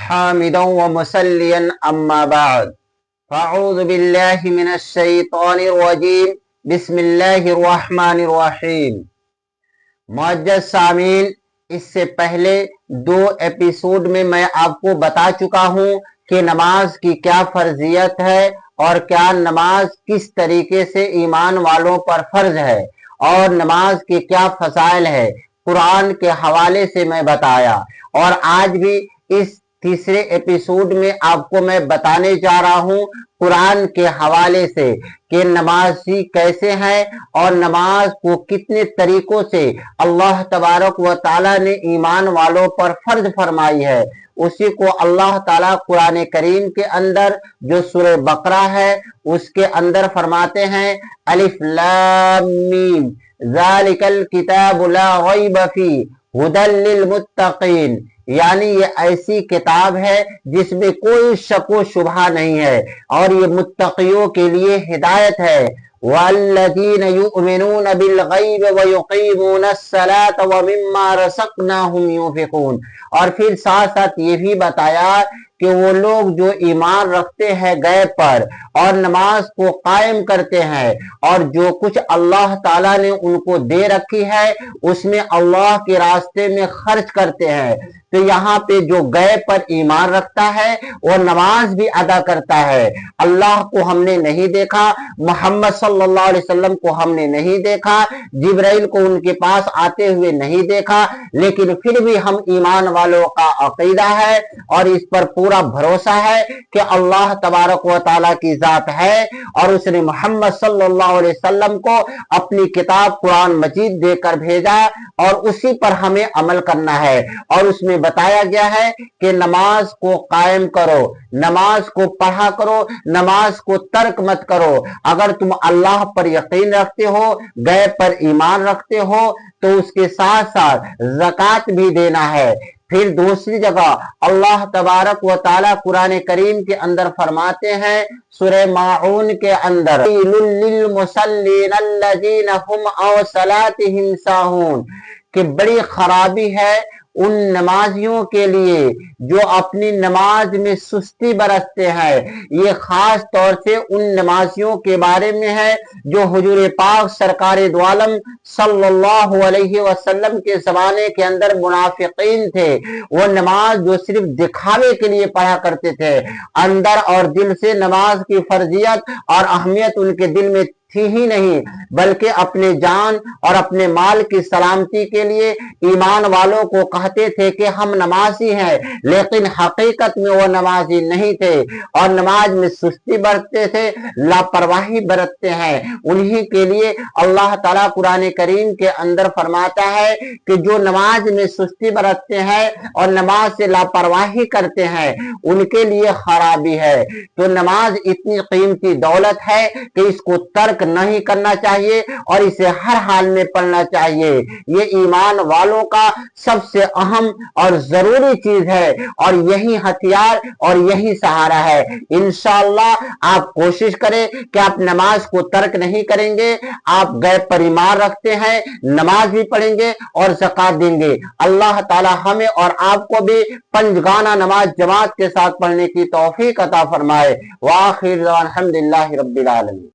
حامدا ومصليا أما بعد فأعوذ بالله من الشيطان الرجيم بسم الله الرحمن الرحیم۔ معزز سامعین، اس سے پہلے 2 ایپیسوڈ میں آپ کو بتا چکا ہوں کہ نماز کی کیا فرضیت ہے اور کیا نماز کس طریقے سے ایمان والوں پر فرض ہے اور نماز کے کیا فضائل ہے، قرآن کے حوالے سے میں بتایا۔ اور آج بھی اس تیسرے ایپیسوڈ میں آپ کو میں بتانے جا رہا ہوں قرآن کے حوالے سے کہ نمازی کیسے ہیں اور نماز کو کتنے طریقوں سے اللہ تبارک و تعالی نے ایمان والوں پر فرض فرمائی ہے۔ اسی کو اللہ تعالیٰ قرآن کریم کے اندر جو سورہ بقرہ ہے اس کے اندر فرماتے ہیں الف لام میم ذالک الکتاب لا ریب فیہ ھدی للمتقین، یعنی یہ ایسی کتاب ہے جس میں کوئی شک و شبہ نہیں ہے اور یہ متقیوں کے لیے ہدایت ہے۔ وَالَّذِينَ يُؤْمِنُونَ بِالْغَيْبِ وَيُقِيمُونَ الصَّلَاةَ وَمِمَّا رَزَقْنَاهُمْ يُنْفِقُونَ، اور پھر ساتھ ساتھ یہ بھی بتایا کہ وہ لوگ جو ایمان رکھتے ہیں غیب پر اور نماز کو قائم کرتے ہیں اور جو کچھ اللہ تعالیٰ نے ان کو دے رکھی ہے اس میں اللہ کے راستے میں خرچ کرتے ہیں۔ تو یہاں پہ جو غیب پر ایمان رکھتا ہے وہ نماز بھی ادا کرتا ہے۔ اللہ کو ہم نے نہیں دیکھا، محمد صلی اللہ علیہ وسلم کو ہم نے نہیں دیکھا، جبرائیل کو ان کے پاس آتے ہوئے نہیں دیکھا، لیکن پھر بھی ہم ایمان والوں کا عقیدہ ہے اور اس پر پورا بھروسہ ہے کہ اللہ تبارک و تعالیٰ کی ذات ہے اور اس نے محمد صلی اللہ علیہ وسلم کو اپنی کتاب قرآن مجید دے کر بھیجا اور اسی پر ہمیں عمل کرنا ہے۔ اور اس میں بتایا گیا ہے کہ نماز کو قائم کرو، نماز کو پڑھا کرو، نماز کو ترک مت کرو۔ اگر تم اللہ پر یقین رکھتے ہو، غیب پر ایمان رکھتے ہو تو اس کے ساتھ ساتھ زکوٰۃ بھی دینا ہے۔ پھر دوسری جگہ اللہ تبارک و تعالیٰ قرآن کریم کے اندر فرماتے ہیں سورہ ماعون کے اندر للمصلین الذین هم عن صلاتهم ساہون، کہ بڑی خرابی ہے ان نمازیوں کے لیے جو اپنی نماز میں سستی برتتے ہیں۔ یہ خاص طور سے ان نمازیوں کے بارے میں ہے جو حضور پاک سرکار دو عالم صلی اللہ علیہ وسلم کے زمانے کے اندر منافقین تھے۔ وہ نماز جو صرف دکھاوے کے لیے پڑھا کرتے تھے، اندر اور دل سے نماز کی فرضیت اور اہمیت ان کے دل میں تھی ہی نہیں، بلکہ اپنے جان اور اپنے مال کی سلامتی کے لیے ایمان والوں کو کہتے تھے کہ ہم نمازی ہیں، لیکن حقیقت میں وہ نمازی نہیں تھے اور نماز میں سستی برتتے تھے، لاپرواہی برتتے ہیں۔ انہی کے لیے اللہ تعالیٰ قرآن کریم کے اندر فرماتا ہے کہ جو نماز میں سستی برتتے ہیں اور نماز سے لاپرواہی کرتے ہیں ان کے لیے خرابی ہے۔ تو نماز اتنی قیمتی دولت ہے کہ اس کو ترک نہیں کرنا چاہیے اور اسے ہر حال میں پڑھنا چاہیے۔ یہ ایمان والوں کا سب سے اہم اور ضروری چیز ہے اور یہی ہتھیار اور یہی سہارا ہے۔ انشاءاللہ آپ کوشش کریں کہ آپ نماز کو ترک نہیں کریں گے، آپ غیب پر ایمان رکھتے ہیں، نماز بھی پڑھیں گے اور زکوٰۃ دیں گے۔ اللہ تعالی ہمیں اور آپ کو بھی 5 گانا نماز جماعت کے ساتھ پڑھنے کی توفیق عطا فرمائے۔ وآخر دعوانا الحمدللہ رب العالمین۔